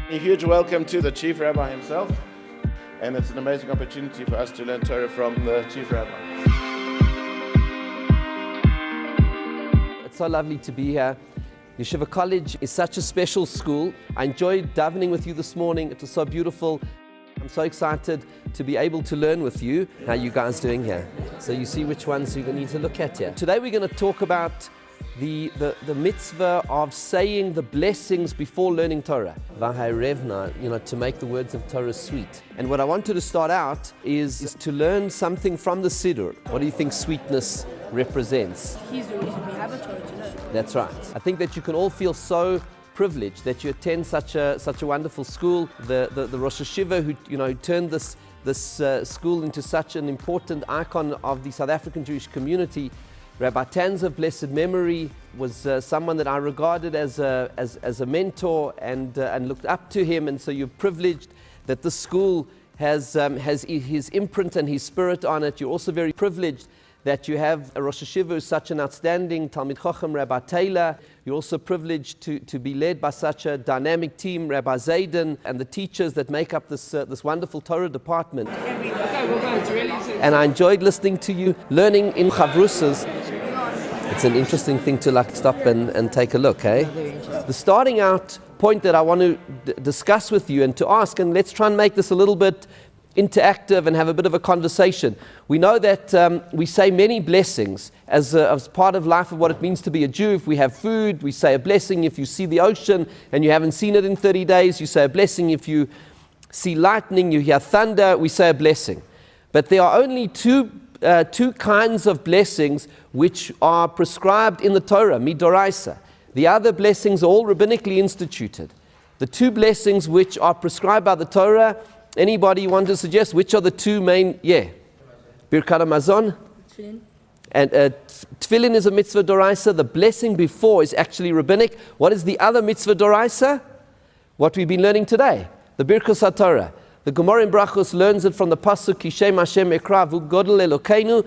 A huge welcome to the Chief Rabbi himself, and it's an amazing opportunity for us to learn Torah from the Chief Rabbi. It's so lovely to be here. Yeshiva College is such a special school. I enjoyed davening with you this morning. It was so beautiful. I'm so excited to be able to learn with you. How are you guys doing here? So you see which ones you need to look at here. Today we're going to talk about the mitzvah of saying the blessings before learning Torah. Vahayrevna, to make the words of Torah sweet. And what I wanted to start out is to learn something from the Siddur. What do you think sweetness represents? He's the reason we have a Torah to learn. That's right. I think that you can all feel so privileged that you attend such a wonderful school. The Rosh Yeshiva who turned this school into such an important icon of the South African Jewish community. Rabbi Tanz of blessed memory was someone that I regarded as a mentor and looked up to him, and so you're privileged that the school has his imprint and his spirit on it. You're also very privileged that you have a Rosh Yeshiva who's such an outstanding Talmid Chacham, Rabbi Taylor. You're also privileged to be led by such a dynamic team, Rabbi Zayden, and the teachers that make up this wonderful Torah department. And I enjoyed listening to you, learning in Chavrusas. It's an interesting thing to stop and take a look, eh? The starting out point that I want to discuss with you and to ask, and let's try and make this a little bit interactive and have a bit of a conversation. We know that we say many blessings as part of life of what it means to be a Jew. If we have food, we say a blessing. If you see the ocean and you haven't seen it in 30 days, you say a blessing. If you see lightning, you hear thunder, we say a blessing. But there are only two kinds of blessings which are prescribed in the Torah, midoraisa. The other blessings are all rabbinically instituted. The two blessings which are prescribed by the Torah, anybody want to suggest which are the two main? Yeah. Birkat HaMazon. Tefillin. And Tefillin is a mitzvah doraisa. The blessing before is actually rabbinic. What is the other mitzvah doraisa? What we've been learning today. The Birkas HaTorah. The Gemara in Brachos learns it from the pasuk Kishem Hashem Ekra V'Godel Elokeinu,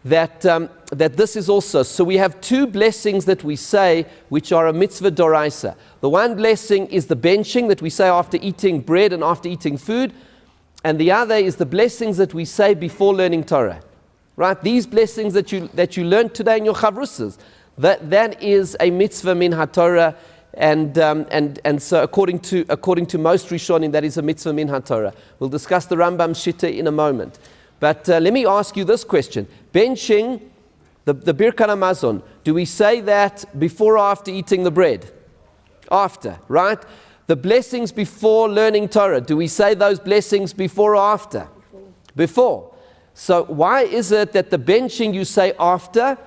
that this is also. So we have two blessings that we say which are a mitzvah doraisa. The one blessing is the benching that we say after eating bread and after eating food, and the other is the blessings that we say before learning Torah. Right? These blessings that you learned today in your chavrusas, that is a mitzvah min haTorah. And so according to most Rishonim, that is a mitzvah min haTorah. We'll discuss the Rambam Shitta in a moment. But let me ask you this question. Benching, the Birkat HaMazon, do we say that before or after eating the bread? After, right? The blessings before learning Torah, do we say those blessings before or after? Before. So why is it that the benching you say after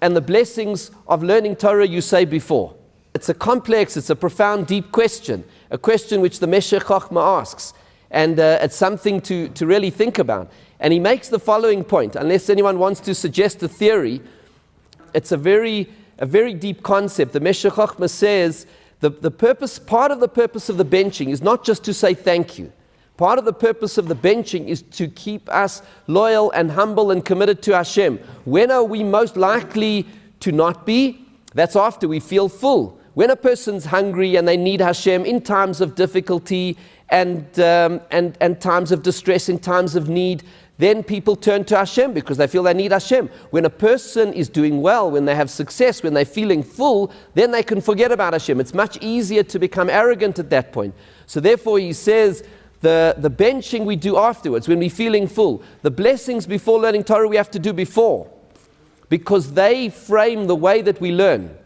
and the blessings of learning Torah you say before? It's a complex, it's a profound, deep question, a question which the Meshech Chochmah asks, and it's something to really think about. And he makes the following point, unless anyone wants to suggest a theory, it's a very deep concept. The Meshech Chochmah says part of the purpose of the benching is not just to say thank you. Part of the purpose of the benching is to keep us loyal and humble and committed to Hashem. When are we most likely to not be? That's after we feel full. When a person's hungry and they need Hashem in times of difficulty and times of distress, in times of need, then people turn to Hashem because they feel they need Hashem. When a person is doing well, when they have success, when they're feeling full, then they can forget about Hashem. It's much easier to become arrogant at that point. So therefore he says the benching we do afterwards, when we're feeling full. The blessings before learning Torah we have to do before, because they frame the way that we learn.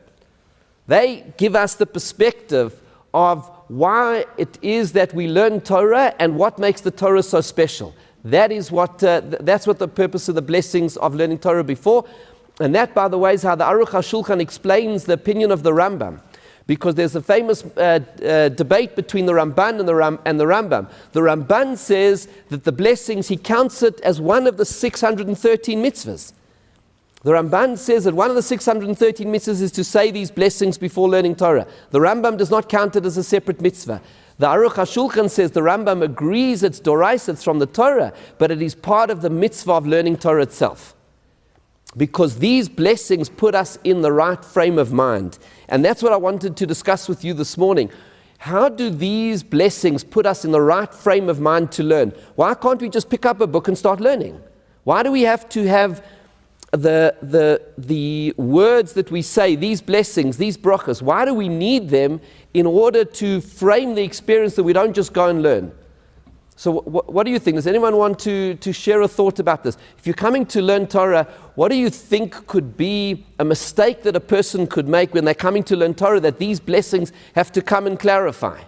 They give us the perspective of why it is that we learn Torah and what makes the Torah so special. That's what the purpose of the blessings of learning Torah before. And that, by the way, is how the Aruch HaShulchan explains the opinion of the Rambam. Because there's a famous debate between the Ramban and the Rambam. The Ramban says that the blessings, he counts it as one of the 613 mitzvahs. The Ramban says that one of the 613 mitzvahs is to say these blessings before learning Torah. The Rambam does not count it as a separate mitzvah. The Aruch HaShulchan says the Rambam agrees it's doraisa, it's from the Torah, but it is part of the mitzvah of learning Torah itself. Because these blessings put us in the right frame of mind. And that's what I wanted to discuss with you this morning. how do these blessings put us in the right frame of mind to learn? Why can't we just pick up a book and start learning? Why do we have to have the words that we say, these blessings, these brachas, why do we need them in order to frame the experience that we don't just go and learn? So what do you think? Does anyone want to share a thought about this? If you're coming to learn Torah, what do you think could be a mistake that a person could make when they're coming to learn Torah that these blessings have to come and clarify?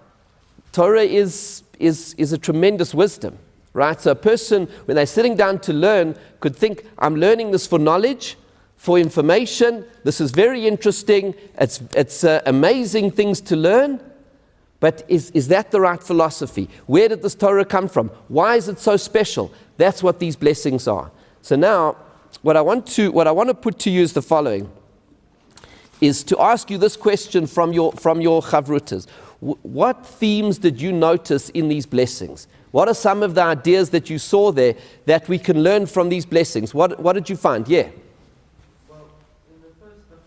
Torah is a tremendous wisdom, right? So a person, when they're sitting down to learn, could think, I'm learning this for knowledge, for information. This is very interesting. It's amazing things to learn. But is that the right philosophy? Where did this Torah come from? Why is it so special? That's what these blessings are. So now, what I want to put to you is the following: is to ask you this question from your chavrutas. What themes did you notice in these blessings? What are some of the ideas that you saw there that we can learn from these blessings? What did you find? Yeah. Well, in the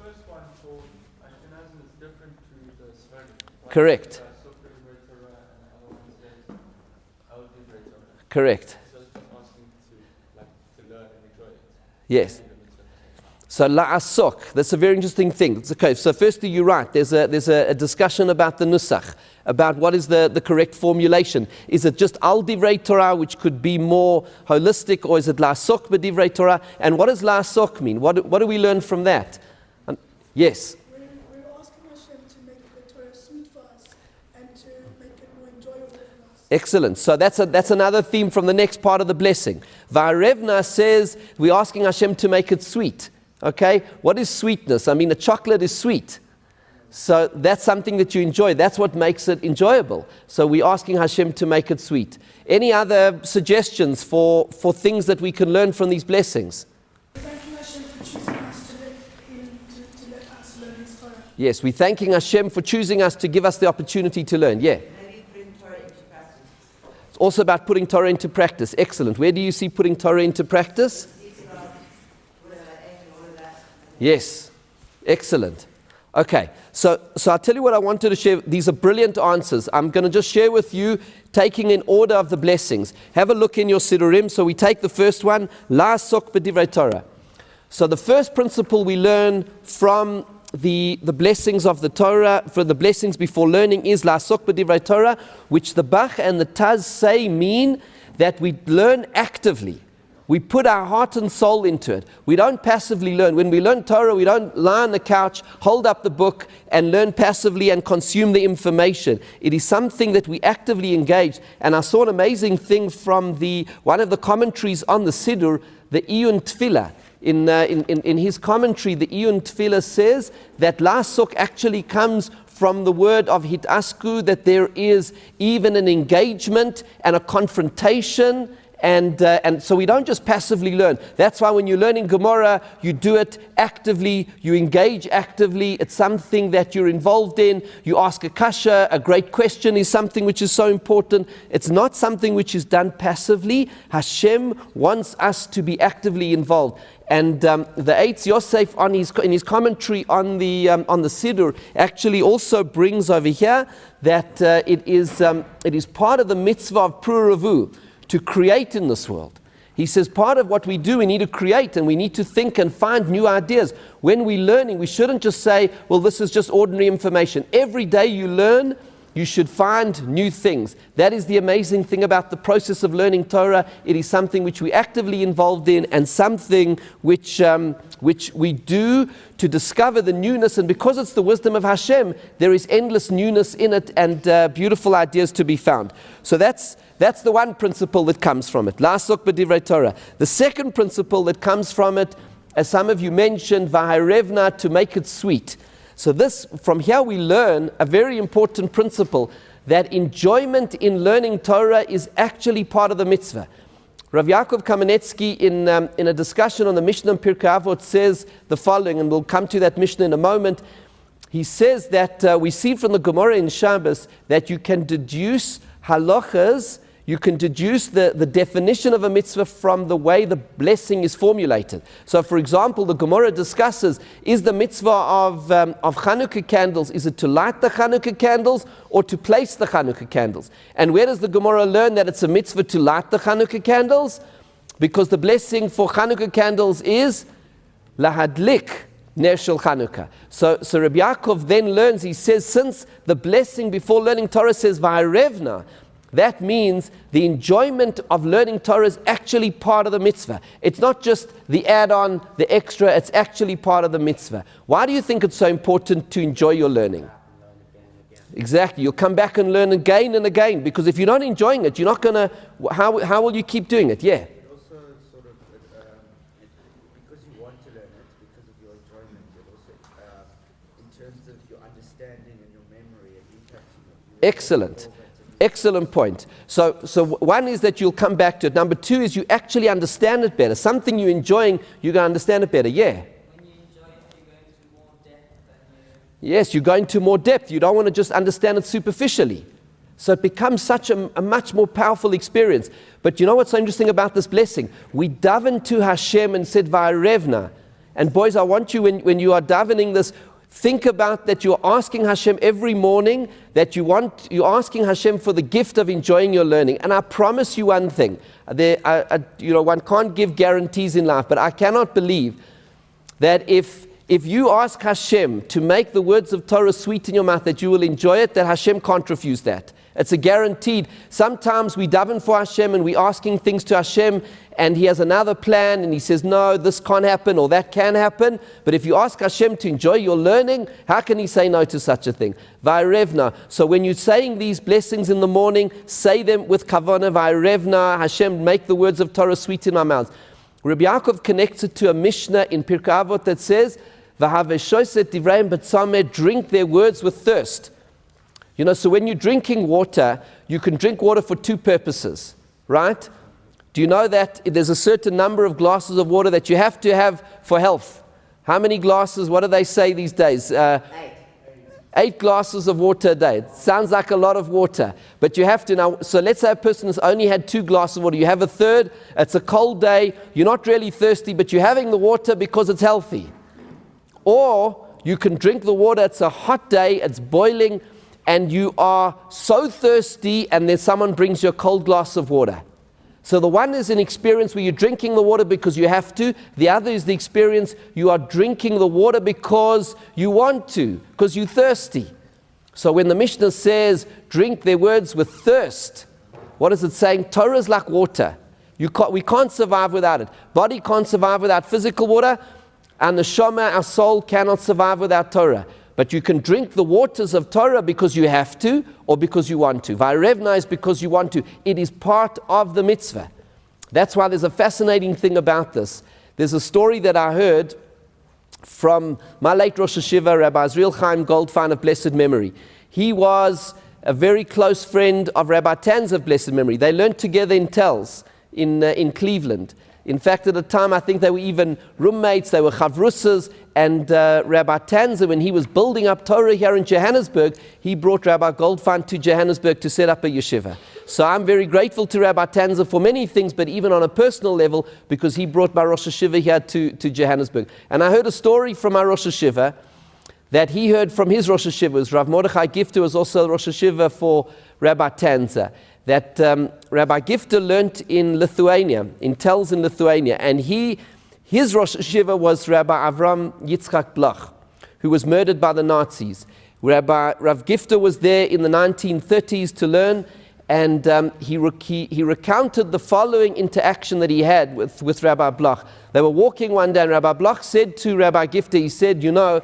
first one for Ashkenazim is different to the Sephardim. Correct. Correct. So it's just asking to learn and enjoy it. Yes. So la'asok, that's a very interesting thing. It's okay. So firstly, you're right. There's a discussion about the nusach, about what is the correct formulation. Is it just al divrei Torah, which could be more holistic, or is it la'asok b'divrei Torah? And what does la'asok mean? What do we learn from that? Yes. We're asking Hashem to make the Torah sweet for us and to make it more enjoyable for us. Excellent. So that's another theme from the next part of the blessing. Va'arevna says we're asking Hashem to make it sweet. Okay? What is sweetness? I mean, a chocolate is sweet. So that's something that you enjoy. That's what makes it enjoyable. So we're asking Hashem to make it sweet. Any other suggestions for things that we can learn from these blessings? Thanking Hashem for choosing us to let us learn His Torah. Yes, we're thanking Hashem for choosing us to give us the opportunity to learn. Yeah. Maybe bring Torah into practice. It's also about putting Torah into practice. Excellent. Where do you see putting Torah into practice? Yes. Excellent. Okay. So I'll tell you what I wanted to share. These are brilliant answers. I'm going to just share with you, taking in order of the blessings. Have a look in your Siddurim. So we take the first one, La'asok b'divrei Torah. So the first principle we learn from the blessings of the Torah, for the blessings before learning, is La'asok b'divrei Torah, which the Bach and the Taz say mean that we learn actively. We put our heart and soul into it. We don't passively learn. When we learn Torah, we don't lie on the couch, hold up the book, and learn passively and consume the information. It is something that we actively engage. And I saw an amazing thing from one of the commentaries on the Siddur, the Iyun Tefillah. In his commentary, the Iyun Tefillah says that La'asok actually comes from the word of hitasku, that there is even an engagement and a confrontation. And so we don't just passively learn. That's why when you're learning Gemara, you do it actively, you engage actively. It's something that you're involved in. You ask a kasha, a great question is something which is so important. It's not something which is done passively. Hashem wants us to be actively involved. And the Eitz Yosef in his commentary on the Siddur actually also brings over here that it is part of the mitzvah of Puravu, to create in this world. He says part of what we do, we need to create and we need to think and find new ideas. When we're learning, we shouldn't just say, well, this is just ordinary information. Every day you learn, you should find new things. That is the amazing thing about the process of learning Torah. It is something which we're actively involved in and something which we do to discover the newness. And because it's the wisdom of Hashem, there is endless newness in it and beautiful ideas to be found. So that's the one principle that comes from it. La'asok b'divrei Torah. The second principle that comes from it, as some of you mentioned, v'harevna, to make it sweet. So from here we learn a very important principle, that enjoyment in learning Torah is actually part of the mitzvah. Rav Yaakov Kamenetsky, in a discussion on the Mishnah in Pirkei Avot, says the following, and we'll come to that Mishnah in a moment. He says that we see from the Gemara in Shabbos that you can deduce halachas you can deduce the definition of a mitzvah from the way the blessing is formulated. So, for example, the Gemara discusses, is the mitzvah of Chanukah candles, is it to light the Chanukah candles or to place the Chanukah candles? And where does the Gemara learn that it's a mitzvah to light the Chanukah candles? Because the blessing for Chanukah candles is lahadlik ner shel Chanukah. So Rabbi Yaakov then learns, he says, since the blessing before learning Torah says va'arevna, that means the enjoyment of learning Torah is actually part of the mitzvah. It's not just the add-on, the extra, it's actually part of the mitzvah. Why do you think it's so important to enjoy your learning? Exactly. You'll come back and learn again and again, because if you're not enjoying it, you're not going to, how will you keep doing it? Yeah. Also, sort of, because you want to learn it, because of your enjoyment, but also in terms of your understanding and your memory and impacting you. Excellent. Excellent point. So one is that you'll come back to it. Number two is you actually understand it better. Something you're enjoying, you're going to understand it better. Yeah. When you enjoy it, you go into more depth than you... Yes, you go into more depth. You don't want to just understand it superficially. So it becomes such a much more powerful experience. But you know what's so interesting about this blessing? We davened to Hashem and said, Va'arevna. And boys, I want you, when you are davening this, think about that you're asking Hashem every morning, that you're asking Hashem for the gift of enjoying your learning. And I promise you one thing, one can't give guarantees in life, but I cannot believe that if you ask Hashem to make the words of Torah sweet in your mouth, that you will enjoy it, that Hashem can't refuse that. It's a guaranteed. Sometimes we daven for Hashem and we're asking things to Hashem and He has another plan and He says, no, this can't happen or that can happen. But if you ask Hashem to enjoy your learning, how can He say no to such a thing? Va'arevna. So when you're saying these blessings in the morning, say them with kavanah. Va'arevna. Hashem, make the words of Torah sweet in my mouth. Rabbi Yaakov connects it to a Mishnah in Pirkei Avot that says, V'haveshoset divreim b'tzameh, drink their words with thirst. You know, so when you're drinking water, you can drink water for two purposes, right? Do you know that there's a certain number of glasses of water that you have to have for health? How many glasses, what do they say these days? 8 glasses of water a day. It sounds like a lot of water, but you have to now. So let's say a person has only had 2 glasses of water. You have a third, it's a cold day, you're not really thirsty, but you're having the water because it's healthy. Or you can drink the water, it's a hot day, it's boiling, and you are so thirsty, and then someone brings you a cold glass of water. So the one is an experience where you're drinking the water because you have to. The other is the experience you are drinking the water because you want to, because you're thirsty. So when the Mishnah says, drink their words with thirst, what is it saying? Torah is like water. We can't survive without it. Body can't survive without physical water, and the neshama, our soul, cannot survive without Torah. But you can drink the waters of Torah because you have to or because you want to. Va'arevna is because you want to. It is part of the mitzvah. That's why there's a fascinating thing about this. There's a story that I heard from my late Rosh Yeshiva, Rabbi Israel Chaim Goldstein of blessed memory. He was a very close friend of Rabbi Tanz of blessed memory. They learned together in Telz in Cleveland. In fact, at the time, I think they were even roommates, they were chavrusas, and Rabbi Tanzer, when he was building up Torah here in Johannesburg, he brought Rabbi Goldstein to Johannesburg to set up a yeshiva. So I'm very grateful to Rabbi Tanzer for many things, but even on a personal level, because he brought my Rosh Yeshiva here to Johannesburg. And I heard a story from my Rosh Yeshiva that he heard from his Rosh Yeshiva. Rav Mordechai Gifter was also Rosh Yeshiva for Rabbi Tanzer. That Rabbi Gifter learnt in Lithuania, in Telz in Lithuania, and his Rosh Yeshiva was Rabbi Avram Yitzchak Bloch, who was murdered by the Nazis. Rav Gifter was there in the 1930s to learn, and he recounted the following interaction that he had with Rabbi Bloch. They were walking one day, and Rabbi Bloch said to Rabbi Gifter, he said, you know,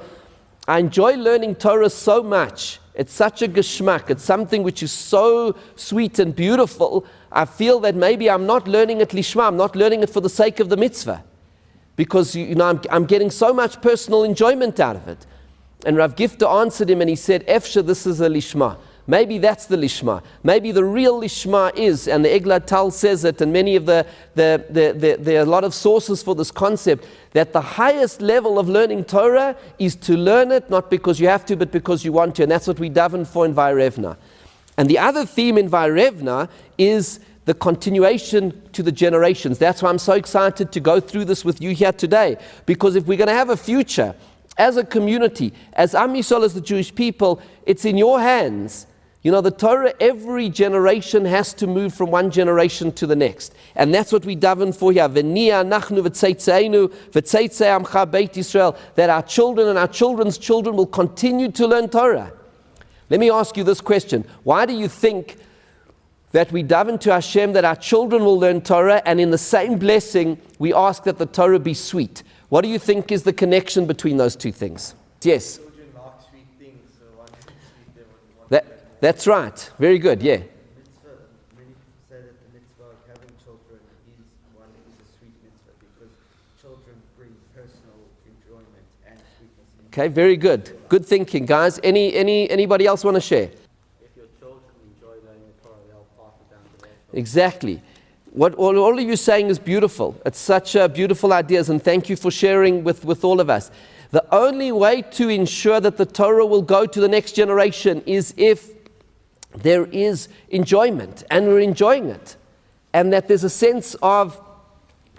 I enjoy learning Torah so much. It's such a geschmack. It's something which is so sweet and beautiful. I feel that maybe I'm not learning it lishma. I'm not learning it for the sake of the mitzvah. Because, I'm getting so much personal enjoyment out of it. And Rav Gifter answered him and he said, Efsha, this is a lishma. Maybe that's the lishma. Maybe the real lishma is, and the Eglat Tal says it, and many of there are a lot of sources for this concept, that the highest level of learning Torah is to learn it, not because you have to, but because you want to. And that's what we daven for in Va'arevna. And the other theme in Va'arevna is the continuation to the generations. That's why I'm so excited to go through this with you here today, because if we're going to have a future as a community, as Am Yisrael, as the Jewish people, it's in your hands. The Torah, every generation has to move from one generation to the next. And that's what we daven for here. That our children and our children's children will continue to learn Torah. Let me ask you this question. Why do you think that we daven to Hashem that our children will learn Torah, and in the same blessing, we ask that the Torah be sweet? What do you think is the connection between those two things? Yes? Children like sweet things, so one is sweet, they want That's right. Very good, yeah. Mitzvah, many people say that the mitzvah of having children is a sweet mitzvah because children bring personal enjoyment and sweetness. Okay, very good. Good thinking, guys. Anybody else want to share? if your children enjoy learning the Torah, they'll pass it down to their children. Exactly. What all of you saying is beautiful. It's such beautiful ideas, and thank you for sharing with all of us. The only way to ensure that the Torah will go to the next generation is if there is enjoyment, and we're enjoying it. And that there's a sense of,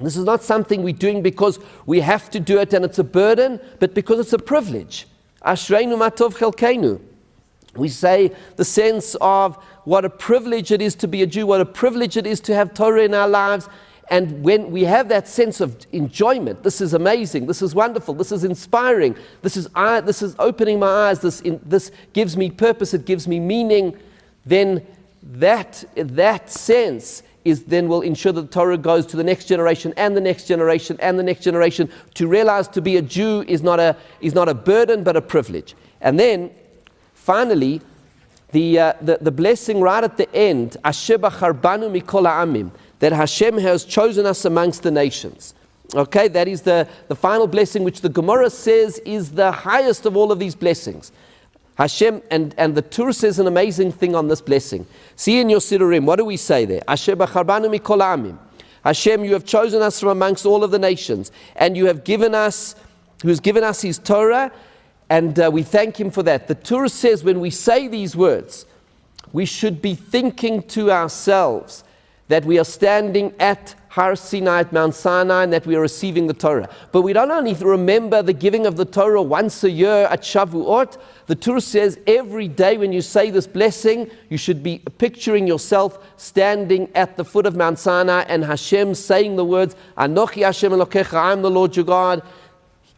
this is not something we're doing because we have to do it and it's a burden, but because it's a privilege. Ashreinu matov chelkeinu. We say the sense of what a privilege it is to be a Jew, what a privilege it is to have Torah in our lives. And when we have that sense of enjoyment, this is amazing, this is wonderful, this is inspiring, this is opening my eyes, this gives me purpose, it gives me meaning, then that sense then will ensure that the Torah goes to the next generation and the next generation and the next generation. To realize to be a Jew is not a burden but a privilege. And then finally, the blessing right at the end, Asher bacharbanu mikol ha'amim, that Hashem has chosen us amongst the nations. Okay, that is the final blessing, which the Gemara says is the highest of all of these blessings. Hashem, and the Torah says an amazing thing on this blessing. See in your Sidurim, what do we say there? Asher bacharbanu mikol ha'amim. Hashem, you have chosen us from amongst all of the nations, and you have given us, who has given us His Torah, and we thank Him for that. The Torah says when we say these words, we should be thinking to ourselves that we are standing at Har Sinai, at Mount Sinai, and that we are receiving the Torah. But we don't only remember the giving of the Torah once a year at Shavuot. The Torah says every day when you say this blessing, you should be picturing yourself standing at the foot of Mount Sinai and Hashem saying the words, Anochi Hashem Elokecha, I am the Lord your God.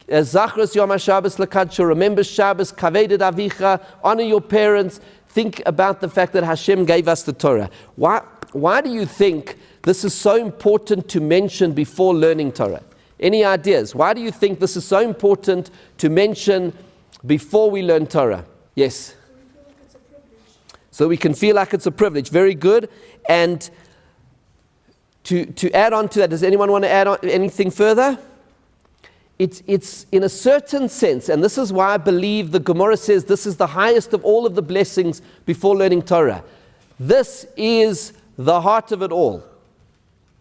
Zachras Yom HaShabbos L'Kadsho, remember Shabbos, Kavedet Avicha, honor your parents. Think about the fact that Hashem gave us the Torah. Why do you think this is so important to mention before learning Torah? Any ideas? Why do you think this is so important to mention before we learn Torah? Yes? So we can feel like it's a privilege. Very good. And to add on to that, does anyone want to add on anything further? It's in a certain sense, and this is why I believe the Gemara says this is the highest of all of the blessings before learning Torah. This is the heart of it all.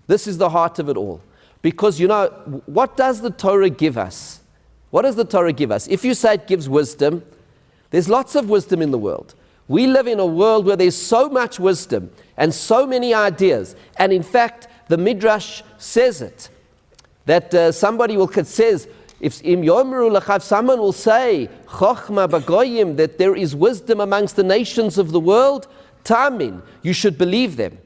This is the heart of it all. Because, what does the Torah give us? What does the Torah give us? If you say it gives wisdom, there's lots of wisdom in the world. We live in a world where there's so much wisdom and so many ideas. And in fact, the Midrash says it. That somebody says, if someone will say, Chochma bagoyim, that there is wisdom amongst the nations of the world, Tamin, you should believe them,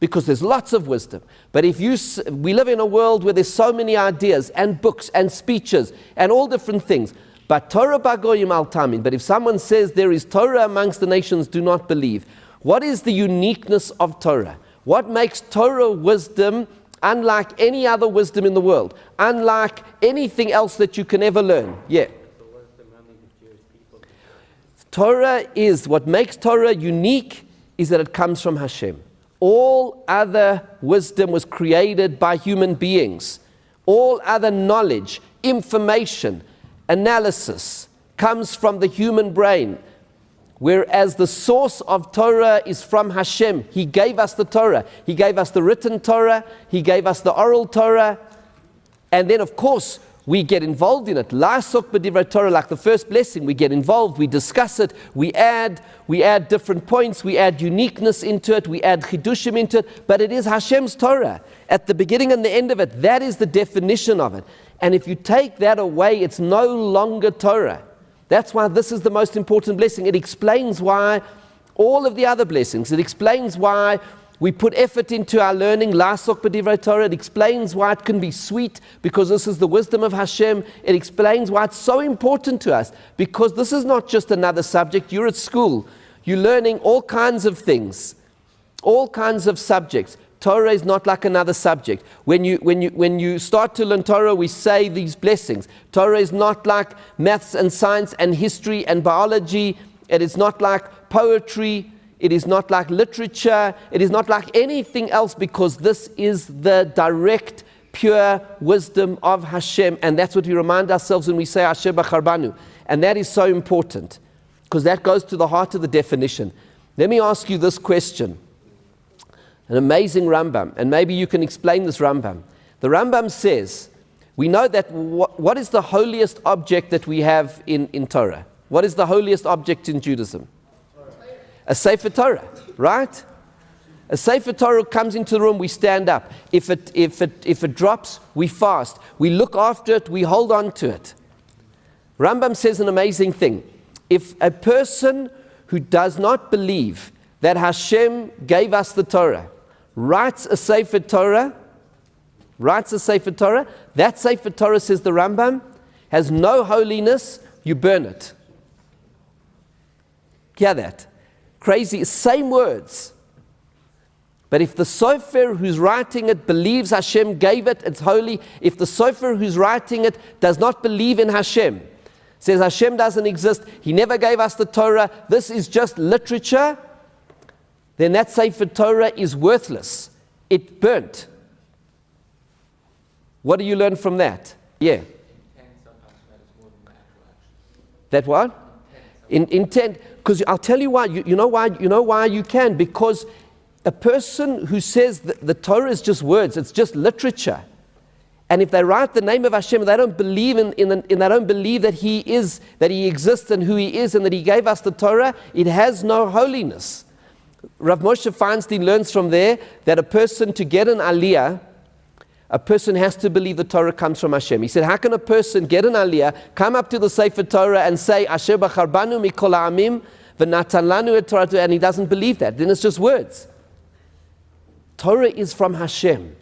because there's lots of wisdom. But we live in a world where there's so many ideas and books and speeches and all different things. But Torah bagoyim al Tamin. But if someone says there is Torah amongst the nations, do not believe. What is the uniqueness of Torah? What makes Torah wisdom unlike any other wisdom in the world, unlike anything else that you can ever learn? Yeah. Torah is, what makes Torah unique is that it comes from Hashem. All other wisdom was created by human beings. All other knowledge, information, analysis comes from the human brain. Whereas the source of Torah is from Hashem. He gave us the Torah. He gave us the written Torah. He gave us the oral Torah. And then, of course, we get involved in it. La'asok b'divrei Torah, like the first blessing, we get involved, we discuss it, we add different points, we add uniqueness into it, we add chidushim into it, but it is Hashem's Torah. At the beginning and the end of it, that is the definition of it. And if you take that away, it's no longer Torah. That's why this is the most important blessing. It explains why all of the other blessings, it explains why we put effort into our learning, La'asok b'divrei Torah. It explains why it can be sweet, because this is the wisdom of Hashem. It explains why it's so important to us, because this is not just another subject. You're at school. You're learning all kinds of things, all kinds of subjects. Torah is not like another subject. When you start to learn Torah, we say these blessings. Torah is not like maths and science and history and biology. It is not like poetry. It is not like literature. It is not like anything else, because this is the direct, pure wisdom of Hashem. And that's what we remind ourselves when we say Asher Bachar Banu. And that is so important, because that goes to the heart of the definition. Let me ask you this question. An amazing Rambam, and maybe you can explain this Rambam. The Rambam says, we know that what is the holiest object that we have in Torah? What is the holiest object in Judaism? A Sefer Torah, right? A Sefer Torah comes into the room, we stand up. If it drops, we fast. We look after it, we hold on to it. Rambam says an amazing thing. If a person who does not believe that Hashem gave us the Torah writes a Sefer Torah, that Sefer Torah, says the Rambam, has no holiness, you burn it. Hear that? Crazy, same words. But if the sofer who's writing it believes Hashem gave it, it's holy. If the sofer who's writing it does not believe in Hashem, says Hashem doesn't exist, He never gave us the Torah, this is just literature, then that Sefer Torah is worthless. It burnt. What do you learn from that? Yeah. That what? Intent. Because I'll tell you why. You know why you can? Because a person who says that the Torah is just words, it's just literature, and if they write the name of Hashem, they don't believe they don't believe that He exists and who He is and that He gave us the Torah, it has no holiness. Rav Moshe Feinstein learns from there that a person, to get an aliyah, a person has to believe the Torah comes from Hashem. He said, how can a person get an aliyah, come up to the Sefer Torah and say, Asher bachar banu mikol ha'amim v'natan lanu et Torah, and he doesn't believe that? Then it's just words. Torah is from Hashem.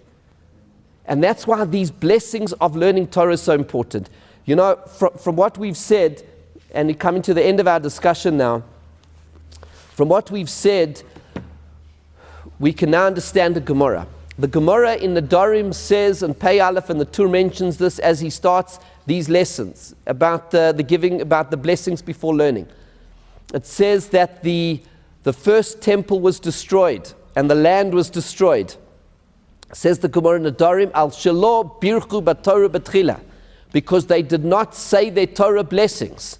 And that's why these blessings of learning Torah is so important. You know, from what we've said, and we're coming to the end of our discussion now, from what we've said, we can now understand the Gemara. The Gemara in the Dorim says, and Pei Aleph and the Tur mentions this as he starts these lessons about the giving, about the blessings before learning. It says that the first temple was destroyed and the land was destroyed. Says the Gemara in the Dorim, Al Shelo Birchu B'Torah B'Tchila, because they did not say their Torah blessings.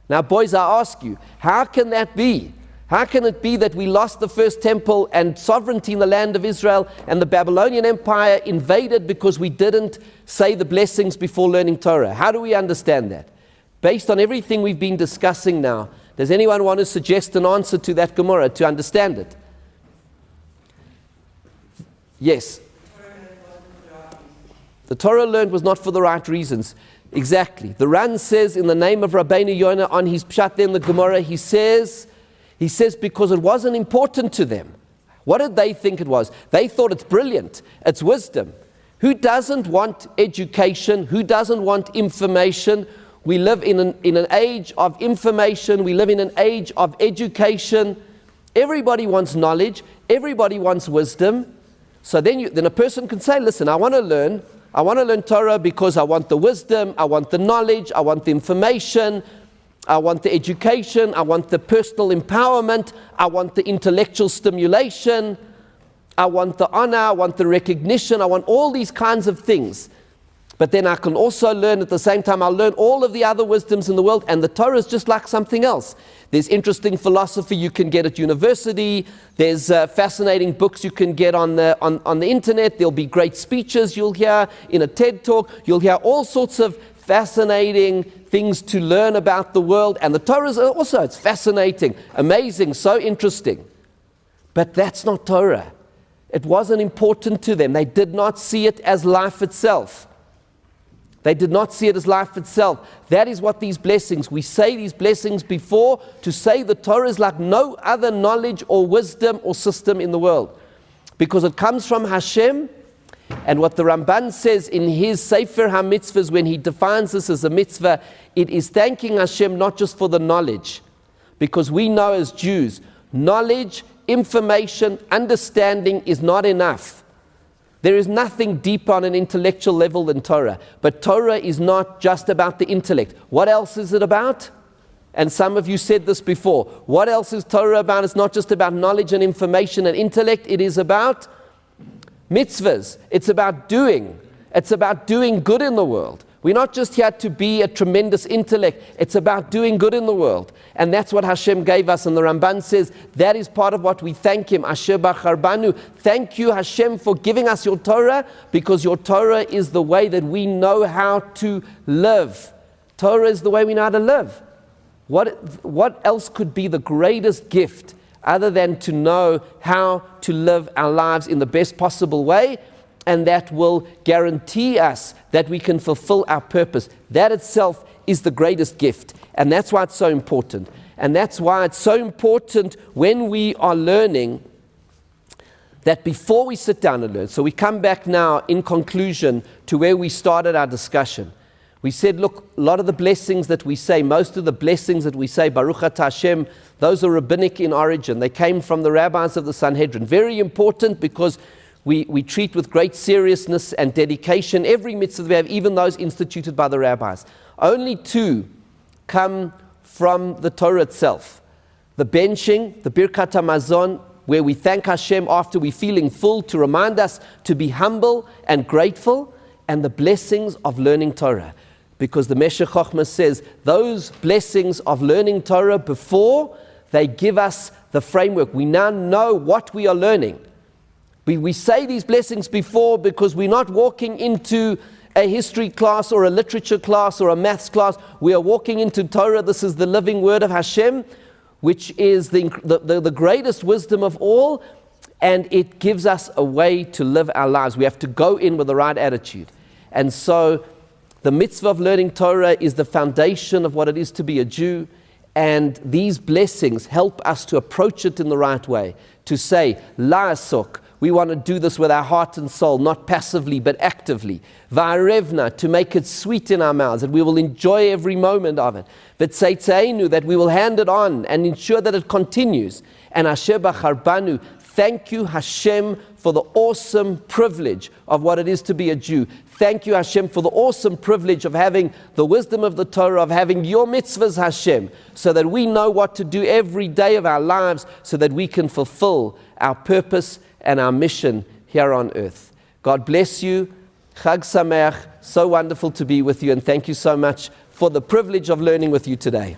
Now, boys, I ask you, how can that be? How can it be that we lost the first temple and sovereignty in the land of Israel, and the Babylonian Empire invaded because we didn't say the blessings before learning Torah? How do we understand that? Based on everything we've been discussing now, does anyone want to suggest an answer to that Gemara to understand it? Yes. The Torah learned was not for the right reasons. Exactly. The Ran says in the name of Rabbeinu Yonah on his pshat in the Gemara, he says because it wasn't important to them. What did they think it was? They thought it's brilliant. It's wisdom. Who doesn't want education? Who doesn't want information? We live in an age of information. We live in an age of education. Everybody wants knowledge. Everybody wants wisdom. So then a person can say, listen, I want to learn Torah because I want the wisdom, I want the knowledge, I want the information, I want the education, I want the personal empowerment, I want the intellectual stimulation, I want the honor, I want the recognition, I want all these kinds of things. But then I can also learn at the same time, I'll learn all of the other wisdoms in the world, and the Torah is just like something else. There's interesting philosophy you can get at university. There's fascinating books you can get on the internet. There'll be great speeches you'll hear in a TED Talk. You'll hear all sorts of fascinating things to learn about the world. And the Torah is also, it's fascinating, amazing, so interesting. But that's not Torah. It wasn't important to them. They did not see it as life itself. They did not see it as life itself. That is what these blessings, we say these blessings before to say the Torah is like no other knowledge or wisdom or system in the world. Because it comes from Hashem, and what the Ramban says in his Sefer HaMitzvahs when he defines this as a mitzvah, it is thanking Hashem not just for the knowledge. Because we know as Jews, knowledge, information, understanding is not enough. There is nothing deeper on an intellectual level than Torah. But Torah is not just about the intellect. What else is it about? And some of you said this before. What else is Torah about? It's not just about knowledge and information and intellect. It is about mitzvahs. It's about doing. It's about doing good in the world. We're not just here to be a tremendous intellect. It's about doing good in the world. And that's what Hashem gave us. And the Ramban says that is part of what we thank Him. Asher bachar banu. Thank you, Hashem, for giving us your Torah, because your Torah is the way that we know how to live. Torah is the way we know how to live. What else could be the greatest gift other than to know how to live our lives in the best possible way? And that will guarantee us that we can fulfill our purpose. That itself is the greatest gift. And that's why it's so important. And that's why it's so important when we are learning that before we sit down and learn. So we come back now in conclusion to where we started our discussion. We said, look, a lot of the blessings that we say, most of the blessings that we say, Baruch Atah Hashem, those are rabbinic in origin. They came from the rabbis of the Sanhedrin. Very important because we treat with great seriousness and dedication every mitzvah we have, even those instituted by the rabbis. Only two come from the Torah itself. The benching, the Birkat HaMazon, where we thank Hashem after we're feeling full to remind us to be humble and grateful, and the blessings of learning Torah. Because the Meshech Chochmah says those blessings of learning Torah before, they give us the framework. We now know what we are learning. We say these blessings before because we're not walking into a history class or a literature class or a maths class. We are walking into Torah. This is the living word of Hashem, which is the greatest wisdom of all, and it gives us a way to live our lives. We have to go in with the right attitude. And so the mitzvah of learning Torah is the foundation of what it is to be a Jew, and these blessings help us to approach it in the right way, to say, la'asok, we want to do this with our heart and soul, not passively, but actively. Va'arevna, to make it sweet in our mouths, that we will enjoy every moment of it. V'tzeitzeinu, that we will hand it on and ensure that it continues. And Asher bachar banu, thank you, Hashem, for the awesome privilege of what it is to be a Jew. Thank you, Hashem, for the awesome privilege of having the wisdom of the Torah, of having your mitzvahs, Hashem, so that we know what to do every day of our lives, so that we can fulfill our purpose and our mission here on earth. God bless you. Chag Sameach. So wonderful to be with you, and thank you so much for the privilege of learning with you today.